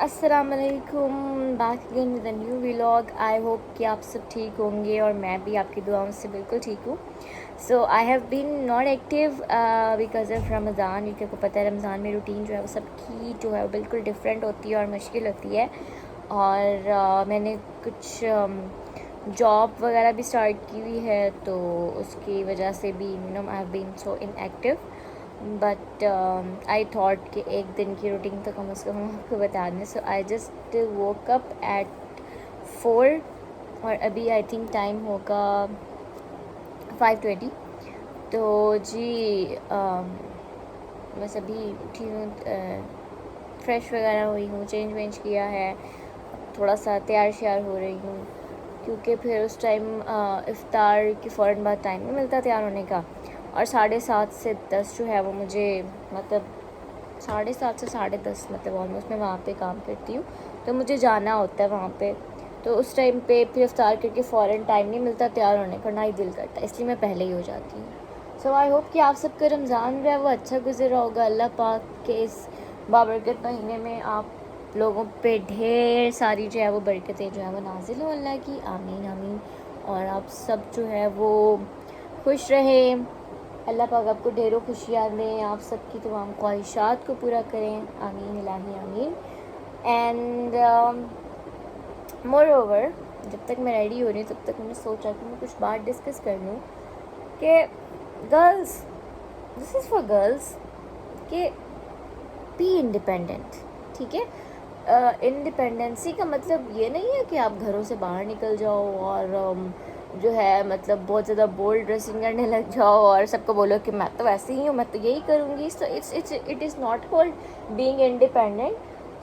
अस्सलामुअलैकुम, back again with a new vlog. I hope कि आप सब ठीक होंगे और मैं भी आपकी दुआओं से बिल्कुल ठीक हूँ। So I have been not active because of Ramzan. क्योंकि आपको पता है रमज़ान में रूटीन जो है वो सबकी जो है वो बिल्कुल डिफरेंट होती है और मुश्किल होती है। और मैंने कुछ जॉब वगैरह भी स्टार्ट की हुई है, तो उसकी वजह से भी I have been so inactive. But I thought कि एक दिन की रूटीन तो कम से कम आपको बता दें। So I just woke up at 4 और अभी आई थिंक टाइम होगा 5:20। तो जी बस अभी उठी हूँ, फ्रेश वगैरह हुई हूँ, चेंज वेंज किया है, थोड़ा सा तैयार श्यार हो रही हूँ क्योंकि फिर उस टाइम इफ़्तार के फ़ौरन बाद टाइम नहीं मिलता तैयार होने का। और 7:30 से 10 जो है वो मुझे मतलब 7:30 से 10:30 मतलब ऑलमोस्ट मैं वहाँ पे काम करती हूँ, तो मुझे जाना होता है वहाँ पे। तो उस टाइम पे फिर इफ्तार करके फ़ौरन टाइम नहीं मिलता तैयार होने का, ना ही दिल करता, इसलिए मैं पहले ही हो जाती हूँ। सो आई होप कि आप सबका रमज़ान जो है वो अच्छा गुजरा होगा। अल्लाह पाक के इस बाबरकत महीने में आप लोगों पे ढेर सारी जो है वो बरकतें जो है वो नाजिल हो अल्लाह की, आमीन आमीन। और आप सब जो है वो खुश रहें, अल्लाह पाक आपको ढेरों खुशियाँ दें, आप सबकी तमाम ख्वाहिशात को पूरा करें, आमीन इलाही आमीन। एंड मोर ओवर, जब तक मैं रेडी हो रही हूँ तब तक मैंने सोचा कि मैं कुछ बात डिस्कस कर लूँ कि girls, this is for girls, कि बी इंडिपेंडेंट। ठीक है, इंडिपेंडेंसी का मतलब ये नहीं है कि आप घरों से बाहर निकल जाओ और जो है मतलब बहुत ज़्यादा बोल्ड ड्रेसिंग करने लग जाओ और सबको बोलो कि मैं तो वैसे ही हूँ, मैं तो यही करूँगी। सो it is not called being independent.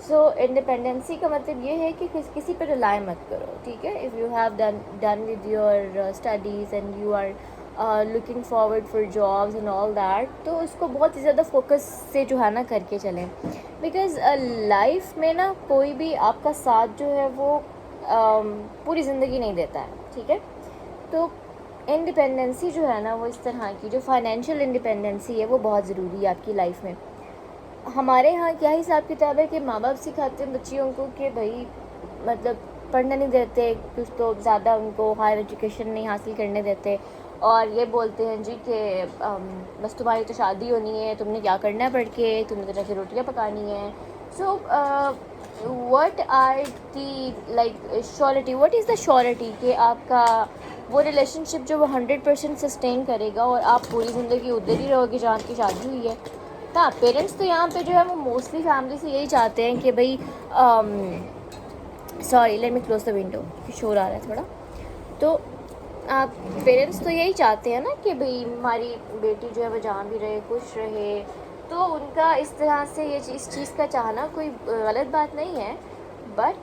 So independency का मतलब ये है कि किसी पर रिलाई मत करो। ठीक है, if you have done with your studies and you are looking forward for jobs and all that, तो उसको बहुत ही ज़्यादा फोकस से जो है ना करके चलें। बिकॉज़ लाइफ में ना कोई भी आपका साथ जो है वो पूरी ज़िंदगी नहीं देता है। ठीक है, तो इंडिपेंडेंसी जो है ना वो इस तरह की, जो फाइनेंशियल इंडिपेंडेंसी है वो बहुत ज़रूरी है आपकी लाइफ में। हमारे यहाँ क्या हिसाब किताब है कि माँ बाप सिखाते हैं बच्चियों को कि भाई मतलब पढ़ने नहीं देते, कुछ तो ज़्यादा उनको हायर एजुकेशन नहीं हासिल करने देते, और ये बोलते हैं जी कि बस तुम्हारी तो शादी होनी है, तुमने क्या करना है पढ़ के, तुमने तो जाके रोटियाँ पकानी है। So what are the like surety, what is the surety कि आपका वो रिलेशनशिप जो वो 100% सस्टेन करेगा और आप पूरी ज़िंदगी उधर ही रहोगे जहाँ की शादी हुई है। हाँ, पेरेंट्स तो यहाँ पे जो है वो मोस्टली फैमिली से यही चाहते हैं कि भाई sorry let me close the window, शोर आ रहा है थोड़ा। तो पेरेंट्स तो यही चाहते हैं ना कि भाई हमारी बेटी जो है वो जहाँ भी रहे खुश रहे। तो उनका इस तरह से ये इस चीज़ का चाहना कोई गलत बात नहीं है। बट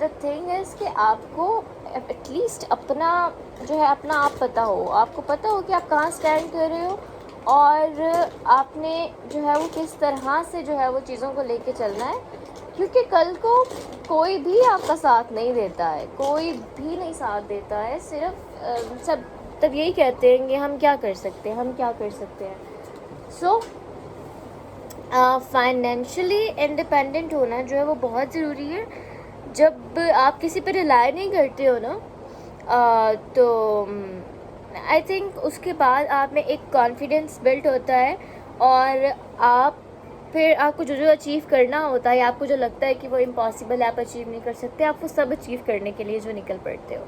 द थिंग इज़ कि आपको एटलीस्ट अपना जो है अपना आप पता हो, आपको पता हो कि आप कहाँ स्टैंड कर रहे हो और आपने जो है वो किस तरह से जो है वो चीज़ों को लेके चलना है। क्योंकि कल को कोई भी आपका साथ नहीं देता है, कोई भी नहीं साथ देता है, सिर्फ सब तब यही कहते हैं कि हम क्या कर सकते हैं, हम क्या कर सकते हैं। सो फाइनेंशियली इंडिपेंडेंट होना जो है वो बहुत ज़रूरी है। जब आप किसी पर रिलाई नहीं करते हो ना, तो आई थिंक उसके बाद आप में एक कॉन्फिडेंस बिल्ड होता है, और आप फिर आपको जो जो अचीव करना होता है, आपको जो लगता है कि वो इम्पॉसिबल है, आप अचीव नहीं कर सकते, आप वो सब अचीव करने के लिए जो निकल पड़ते हो।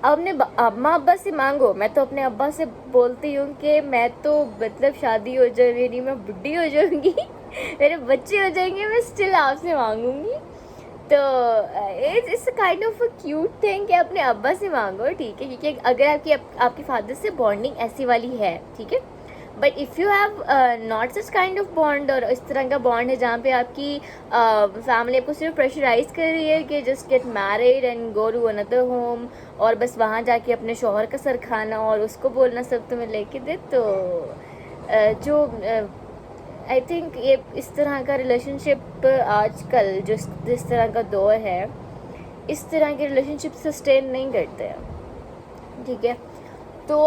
अपने अम्मा अब्बा से मांगो। मैं तो अपने अब्बा से बोलती हूँ कि मैं तो मतलब शादी हो जाए मेरी, मैं बुढ़ी हो जाऊँगी मेरे बच्चे हो जाएंगे, मैं स्टिल आपसे मांगूंगी। तो it's kind of a cute thing कि अपने अब्बा से मांगो। ठीक है, क्योंकि अगर आपकी फादर से बॉन्डिंग ऐसी वाली है, ठीक है। But if you have not such kind of bond, और इस तरह का बॉन्ड है जहाँ पे आपकी फैमिली आपको सिर्फ प्रेशराइज कर रही है कि just get married and go to another home, और बस वहाँ जाके अपने शौहर का सर खाना और उसको बोलना सब तुम्हें लेके दे, तो जो आई थिंक ये इस तरह का रिलेशनशिप आजकल जिस तरह का दौर है, इस तरह के रिलेशनशिप सस्टेन नहीं करते हैं। ठीक है, तो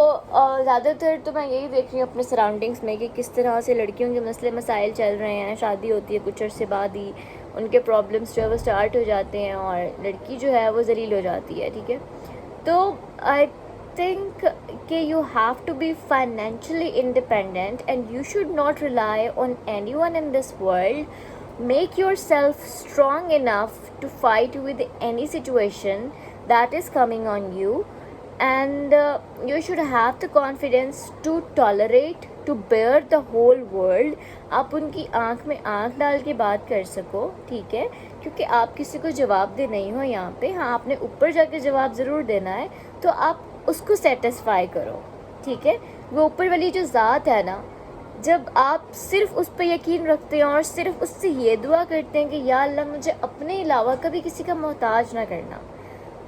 ज़्यादातर तो मैं यही देख रही हूँ अपने सराउंडिंग्स में कि किस तरह से लड़कियों के मसले मसाइल चल रहे हैं। शादी होती है कुछ अर्से बाद ही, उनके प्रॉब्लम्स जो है वो स्टार्ट हो जाते हैं और लड़की जो है वो जलील हो जाती है, ठीक है। तो आई थिंक कि you have to be financially independent and you should not rely on anyone in this world. Make yourself strong enough to fight with any situation that is coming on you, and you should have the confidence to tolerate, to bear the whole world. आप उनकी आंख में आंख डाल के बात कर सको, ठीक है, क्योंकि आप किसी को जवाब दे नहीं हो यहाँ पे. हाँ, आपने ऊपर जाके जवाब ज़रूर देना है, तो आप उसको सेटिस्फाई करो, ठीक है. वो ऊपर वाली जो ज़ात है ना, जब आप सिर्फ उस पर यकीन रखते हैं और सिर्फ उससे ये दुआ करते हैं कि या अल्लाह मुझे अपने अलावा कभी किसी का मोहताज ना करना,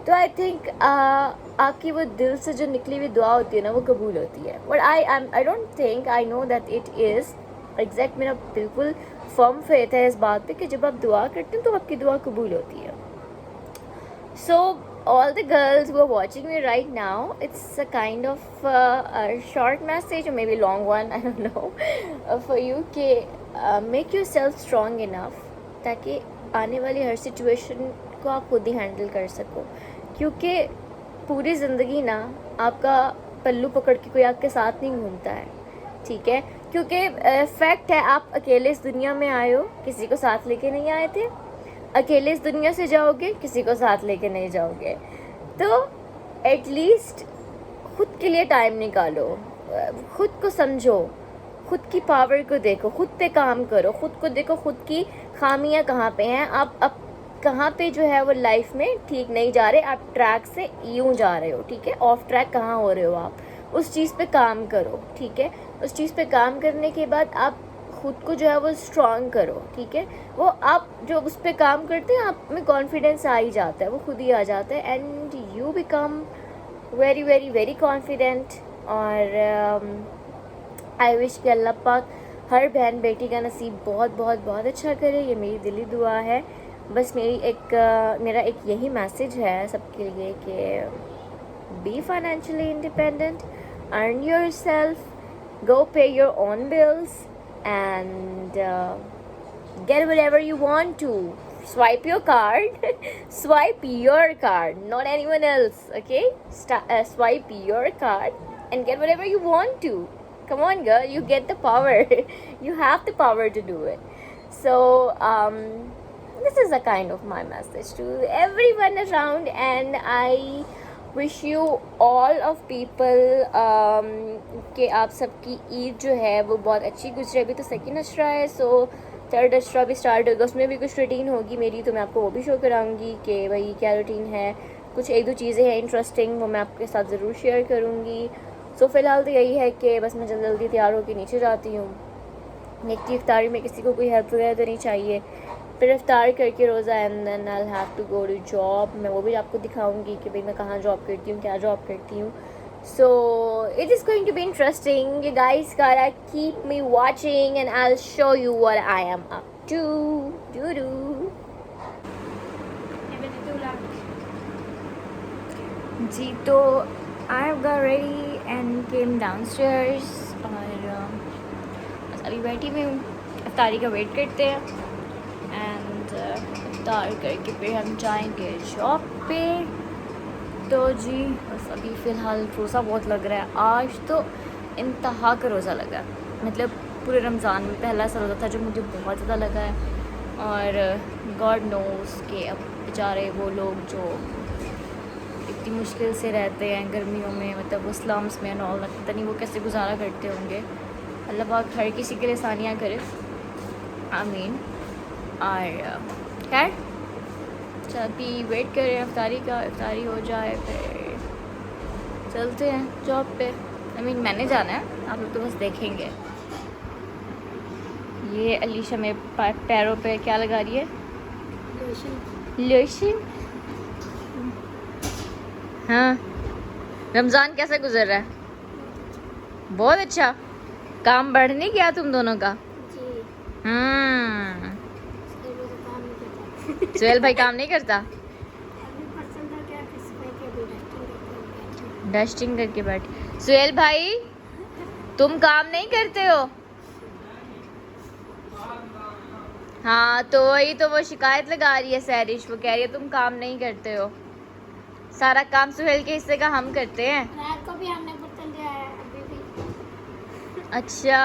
तो आई थिंक आपकी वो दिल से जो निकली हुई दुआ होती है ना, वो कबूल होती है. But I don't think, I know that it is exact. मेरा बिल्कुल फर्म फेथ है इस बात पे कि जब आप दुआ करते हैं तो आपकी दुआ कबूल होती है. So all the girls who are watching me right now, it's a kind of a short message or maybe long one, I don't know, for you कि make yourself strong enough ताकि आने वाली हर सिचुएशन को आप खुद ही handle कर सको. क्योंकि पूरी ज़िंदगी ना आपका पल्लू पकड़ के कोई आपके साथ नहीं घूमता है, ठीक है. क्योंकि फैक्ट है, आप अकेले इस दुनिया में आए हो, किसी को साथ लेके नहीं आए थे. अकेले इस दुनिया से जाओगे, किसी को साथ लेके नहीं जाओगे. तो एटलीस्ट खुद के लिए टाइम निकालो, खुद को समझो, खुद की पावर को देखो, खुद पे काम करो, खुद को देखो, खुद की खामियां कहाँ पे हैं, आप कहाँ पे जो है वो लाइफ में ठीक नहीं जा रहे, आप ट्रैक से यूँ जा रहे हो, ठीक है. ऑफ ट्रैक कहाँ हो रहे हो आप, उस चीज़ पे काम करो, ठीक है. उस चीज़ पे काम करने के बाद आप खुद को जो है वो स्ट्रॉन्ग करो, ठीक है. वो आप जो उस पर काम करते हैं, आप में कॉन्फिडेंस आ ही जाता है, वो खुद ही आ जाता है, and you become very very very confident. और आई विश कि अल्लाह पाक हर बहन बेटी का नसीब बहुत बहुत बहुत अच्छा करे. ये मेरी दिली दुआ है. बस मेरा एक यही मैसेज है सबके लिए कि B financially independent, earn your self, go pay your own bills and get whatever you want to. Swipe your card. Swipe your card, not anyone else, okay. Swipe your card and get whatever you want to. Come on girl, you get the power. You have the power to do it. So this is a kind of my message to everyone around, and I wish you all of people कि आप सबकी ईद जो है वो बहुत अच्छी गुजरे. अभी तो सेकंड अशरा है, सो थर्ड अशरा भी स्टार्ट होगा, उसमें भी कुछ रूटीन होगी मेरी, तो मैं आपको वो भी शो कराऊंगी कि भाई क्या रूटीन है. कुछ एक दो चीज़ें हैं इंटरेस्टिंग, वो मैं आपके साथ ज़रूर शेयर करूँगी. सो फ़िलहाल तो यही है कि बस मैं जल्दी जल्दी तैयार होकर नीचे जाती हूँ. एक की इफ्तारी में किसी को कोई हेल्प वगैरह तो नहीं चाहिए. फिर इफ्तार करके रोज़ा, and then I have to go to job. मैं वो भी आपको दिखाऊंगी कि भाई मैं कहाँ जॉब करती हूँ, क्या जॉब करती हूँ. So it is going to be interesting. You guys gotta keep me watching and I'll show you what I am up to. जी, तो I got ready and came downstairs और बस अभी बैठी हुई हूँ. इफ्तारी का वेट करते हैं एंड इफ्तार करके फिर हम जाएंगे जॉब पे. तो जी बस अभी फ़िलहाल रोज़ा बहुत लग रहा है. आज तो इंतहा का रोज़ा लगा, मतलब पूरे रमज़ान में पहला ऐसा रोज़ा था जो मुझे बहुत ज़्यादा लगा है. और गॉड नोज़ कि अब बेचारे वो लोग जो इतनी मुश्किल से रहते हैं गर्मियों में, मतलब वो स्लम्स में और पता नहीं वो कैसे गुजारा करते होंगे. अल्लाह पाक हर किसी के लिए आसानियाँ करे, आमीन. और खैर अभी वेट कर रहे हैं इफ्तारी का. इफ्तारी हो जाए फिर चलते हैं जॉब पे. मैंने जाना है, आप लोग तो बस देखेंगे. ये अलीशा मेरे पैरों पे क्या लगा रही है? लोशन. हाँ, रमज़ान कैसा गुजर रहा है? बहुत अच्छा. काम बढ़ नहीं गया तुम दोनों का? सुहेल भाई काम नहीं करता? डस्टिंग करके बैठ. सुहेल भाई तुम काम नहीं करते हो? हाँ तो वही तो वो शिकायत लगा रही है सैरिश, वो कह रही है तुम काम नहीं करते हो, सारा काम सुहेल के हिस्से का हम करते हैं। रात को भी हमने बर्तन दिया है, अभी भी। अच्छा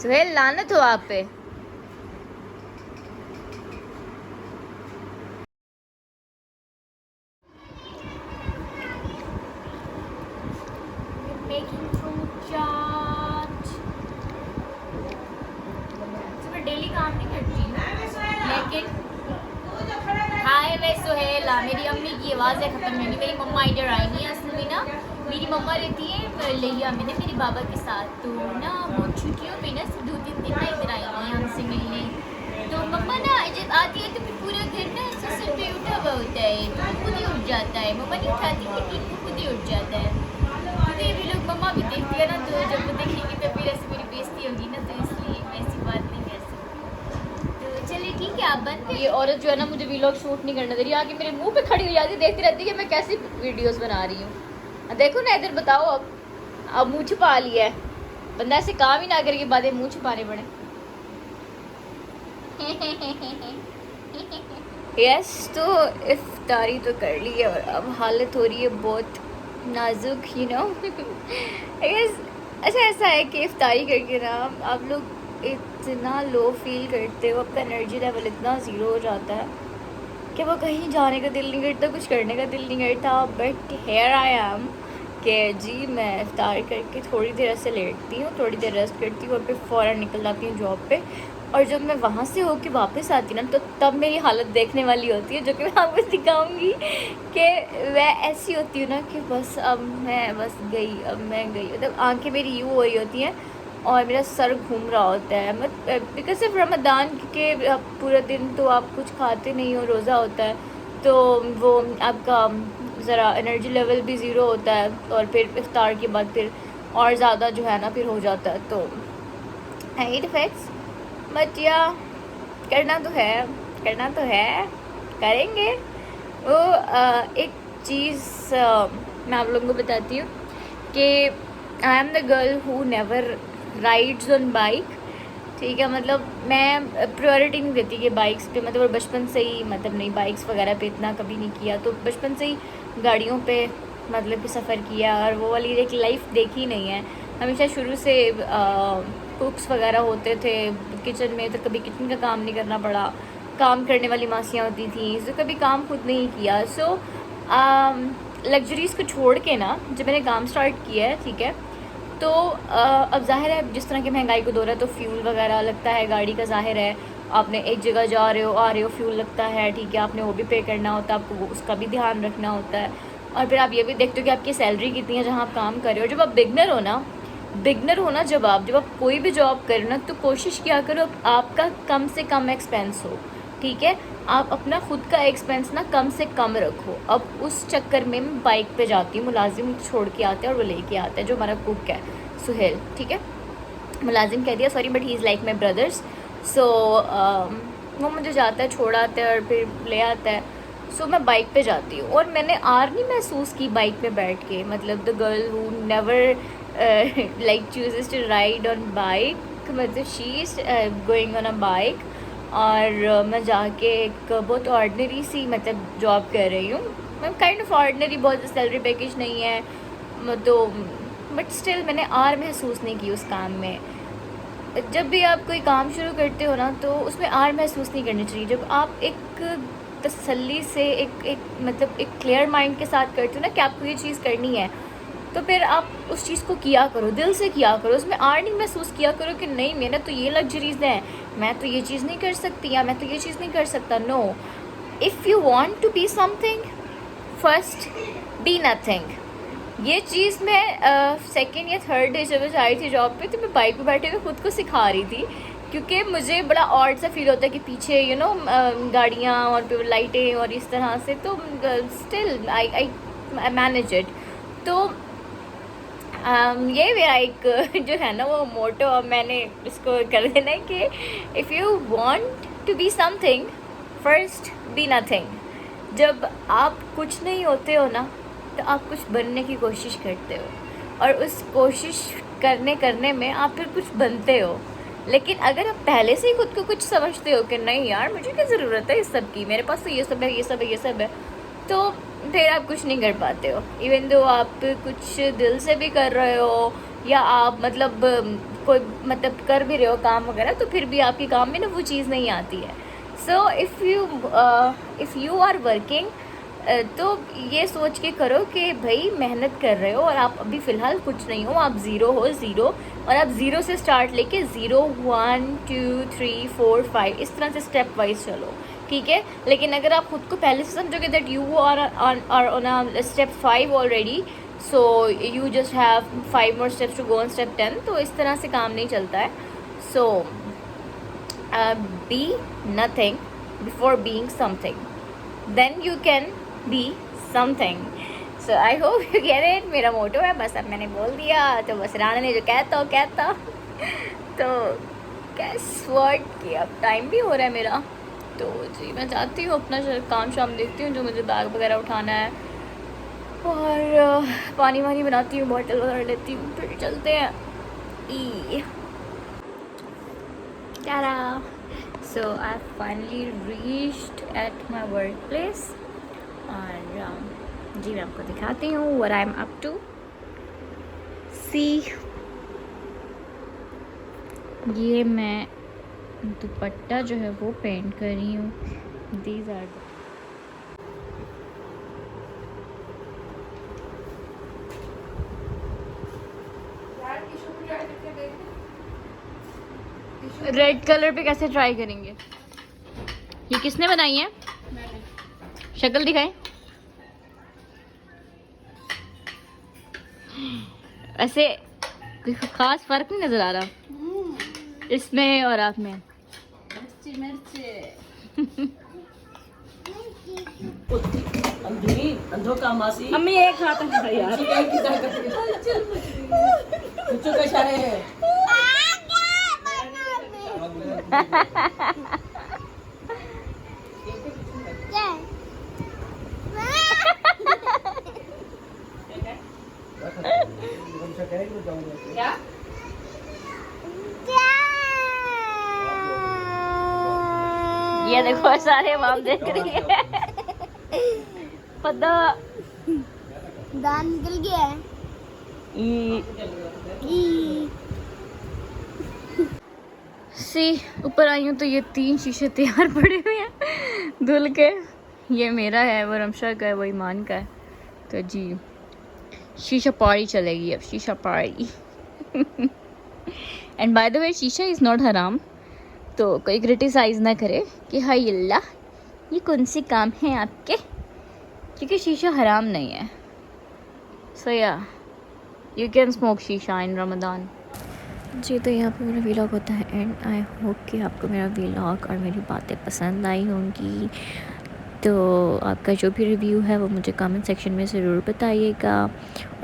सुहेल लानत हो आप पे। मेकिंग फ्रूट चाट। सुबह डेली काम नहीं करती लेकिन हाय मैं सुहेला, मेरी अम्मी की आवाज़ है ख़त्म नहीं, मेरी मम्मा इधर आई नहीं है। असल में ना मेरी मम्मा रहती है लिया में ना मेरे बाबा के साथ, तो ना वो छुट्टियों में ना 2-3 दिन ना इधर आई नहीं है हमसे मिलने। तो मम्मा ना जब आती है तो फिर पूरा घर ना ऐसे सिर पे उठा हुआ होता है, तो वो खुद ही उठ जाता है। मम्मा नहीं उठाती लेकिन वो खुद ही उठ जाता है, क्योंकि ये भी लोग मम्मा भी देखती है ना, तो जब वो देखेंगे तो फिर ऐसे मेरी बेइज्जती होगी ना, तो इसलिए मैं ऐसी बात नहीं कर सकती। तो चलिए ठीक है, आप बंद। ये औरत जो है ना मुझे वीलॉग शूट नहीं करने दे रही, आके मेरे मुंह पे खड़ी हो जाती, देखती रहती है कि मैं कैसी वीडियोस बना रही हूँ। देखो ना इधर बताओ, अब मुंह छुपा लिया है बंदा, ऐसे काम ही ना करके बाद मुंह छुपाने पड़े। यस तो इफ्तारी तो कर ली है और अब हालत हो रही है बहुत नाजुक, यू नो। यस अच्छा ऐसा है कि इफ्तारी करके ना आप लोग इतना लो फील करते हो, आपका एनर्जी लेवल इतना ज़ीरो हो जाता है कि वो कहीं जाने का दिल नहीं करता, कुछ करने का दिल नहीं करता। बट हेयर आई एम कि जी मैं इफ्तार करके थोड़ी देर ऐसे लेटती हूँ, थोड़ी देर रेस्ट करती हूँ और फिर फ़ौरन निकल जाती हूँ जॉब पे। और जब मैं वहाँ से होके वापस आती ना, तो तब मेरी हालत देखने वाली होती है, जो कि मैं आपको दिखाऊंगी कि वह ऐसी होती हूँ ना कि बस अब मैं बस गई, अब मैं गई, मतलब आंखें मेरी यूँ हो रही होती हैं और मेरा सर घूम रहा होता है। मतलब बिकॉज ऑफ रमदान, क्योंकि आप पूरा दिन तो आप कुछ खाते नहीं हो, रोज़ा होता है, तो वो आपका ज़रा एनर्जी लेवल भी ज़ीरो होता है और फिर इफ्तार के बाद फिर और ज़्यादा जो है ना फिर हो जाता है, तो साइड इफ़ेक्ट्स। बट या करना तो है, करना तो है, करेंगे। वो एक चीज़ मैं आप लोगों को बताती हूँ कि I am the girl who never rides on bike, ठीक है। मतलब मैं प्रायोरिटी नहीं देती कि बाइक्स पे, मतलब बचपन से ही, मतलब नहीं बाइक्स वगैरह पे इतना कभी नहीं किया, तो बचपन से ही गाड़ियों पे मतलब कि सफ़र किया और वो वाली एक लाइफ देखी नहीं है। हमेशा शुरू से कुक्स वगैरह होते थे किचन में, तो कभी किचन का काम नहीं करना पड़ा, काम करने वाली मासियाँ होती थी, तो कभी काम खुद नहीं किया। सो लग्जरीज़ को छोड़ के ना जब मैंने काम स्टार्ट किया है, ठीक है, तो अब जाहिर है जिस तरह की महंगाई को दौर है तो फ्यूल वगैरह लगता है गाड़ी का, जाहिर है आपने एक जगह जा रहे हो आ रहे हो फ्यूल लगता है, ठीक है, आपने वो भी पे करना होता है, आपको वो उसका भी ध्यान रखना होता है। और फिर आप ये भी देखते हो कि आपकी सैलरी कितनी है जहाँ आप काम कर रहे हो। जब आप बिगनर हो ना, जब आप कोई भी जॉब कर रहे हो ना, तो कोशिश किया करो आपका कम से कम एक्सपेंस हो, ठीक है, आप अपना खुद का एक्सपेंस ना कम से कम रखो। अब उस चक्कर में मैं बाइक पे जाती हूँ, मुलाजिम छोड़ के आते हैं और वो लेके आता है, जो हमारा कुक है सुहेल, ठीक है, मुलाजिम कह दिया sorry, but he is like my brothers. So वो मुझे जाता है, छोड़ आता है और फिर ले आता है। सो मैं बाइक पे जाती हूँ और मैंने आर नहीं महसूस की बाइक पे बैठ के, मतलब the girl who never like chooses to ride on bike, मतलब she is going on a bike. और मैं जाके एक बहुत ऑर्डनरी सी मतलब जॉब कर रही हूँ, मैं काइंड ऑफ ऑर्डनरी, बहुत सैलरी पैकेज नहीं है तो, बट स्टिल मैंने आर महसूस नहीं की उस काम में। जब भी आप कोई काम शुरू करते हो ना, तो उसमें आर महसूस नहीं करनी चाहिए। जब आप एक तसल्ली से एक मतलब एक क्लियर माइंड के साथ करते हो ना कि आपको ये चीज़ करनी है, तो फिर आप उस चीज़ को किया करो, दिल से किया करो, उसमें आर नहीं महसूस किया करो कि नहीं मैंने तो ये लग्जरीज़ हैं, मैं तो ये चीज़ नहीं कर सकती या मैं तो ये चीज़ नहीं कर सकता। No, if you want to be something first be nothing. ये चीज़ मैं सेकेंड या थर्ड डे जब मैं आई थी जॉब पे, तो मैं बाइक पे बैठे हुए खुद को सिखा रही थी, क्योंकि मुझे बड़ा ऑड सा फील होता है कि पीछे यू नो गाड़ियाँ और फिर लाइटें और इस तरह से, तो स्टिल आई मैनेज इट। तो ये मेरा एक जो है ना वो मोटो, अब मैंने इसको कर देना है कि if you want to be something first be nothing. जब आप कुछ नहीं होते हो ना, तो आप कुछ बनने की कोशिश करते हो और उस कोशिश करने में आप फिर कुछ बनते हो। लेकिन अगर आप पहले से ही खुद को कुछ समझते हो कि नहीं यार मुझे क्या ज़रूरत है इस सब की, मेरे पास तो ये सब है, ये सब है, ये सब है, तो फिर आप कुछ नहीं कर पाते हो। इवन दो आप कुछ दिल से भी कर रहे हो या आप मतलब कोई मतलब कर भी रहे हो काम वगैरह, तो फिर भी आपके काम में ना वो चीज़ नहीं आती है। So if you are working, तो ये सोच के करो कि भाई मेहनत कर रहे हो और आप अभी फ़िलहाल कुछ नहीं हो, आप ज़ीरो हो, ज़ीरो, और आप ज़ीरो से स्टार्ट लेके 0 1 2 3 4 5 इस तरह से स्टेप वाइज चलो, ठीक है। लेकिन अगर आप खुद को पहले से समझोगे that you are on a step 5 already, so you just have 5 more steps to go on step 10, तो इस तरह से काम नहीं चलता है। So be nothing before being something, then you can be something. So I hope you get it. मेरा motto है, बस अब मैंने बोल दिया तो बस राणा ने जो कहता तो कैस वर्ड कि अब टाइम भी हो रहा है मेरा, तो जी मैं जाती हूँ अपना काम शाम देखती हूँ जो मुझे बैग वगैरह उठाना है, और पानी वानी बनाती हूँ, बॉटल वगैरह लेती हूँ, फिर चलते हैं। ई टाटा। So I finally reached at my work place, और जी मैं आपको दिखाती हूँ what I am up to. See, ये मैं दुपट्टा जो है वो पेंट कर रही हूँ। दीज आर रेड कलर पे कैसे ट्राई करेंगे? ये किसने बनाई है? शक्ल दिखाएं। ऐसे कोई खास फर्क नहीं नजर आ रहा इसमें और आप में। अम्मी एक हाथ है यार, बच्चों का इशारे है। क्या? ये देखो सारे माम देख रही है। पता दान निकल गया है। सी ऊपर आई हूँ तो ये 3 शीशे तैयार पड़े हुए हैं धुल के। ये मेरा है, वो रमशा का है, वो ईमान का है। तो जी शीशा पारी चलेगी अब, शीशा पारी। एंड बाय द वे शीशा इज़ नॉट हराम, तो कोई क्रिटिसाइज ना करे कि हाय अल्लाह ये कौन से काम हैं आपके, क्योंकि शीशा हराम नहीं है। सो या यू कैन स्मोक शीशा इन रमज़ान। जी तो यहाँ पे मेरा व्लॉग होता है एंड आई होप कि आपको मेरा व्लॉग और मेरी बातें पसंद आई होंगी। तो आपका जो भी रिव्यू है वो मुझे कमेंट सेक्शन में ज़रूर बताइएगा,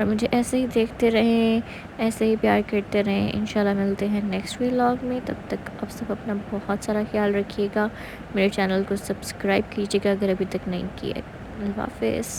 और मुझे ऐसे ही देखते रहें, ऐसे ही प्यार करते रहें। इंशाल्लाह मिलते हैं नेक्स्ट व्लॉग में। तब तक आप सब अपना बहुत सारा ख्याल रखिएगा। मेरे चैनल को सब्सक्राइब कीजिएगा अगर अभी तक नहीं किया। अल्लाह हाफ़िज़।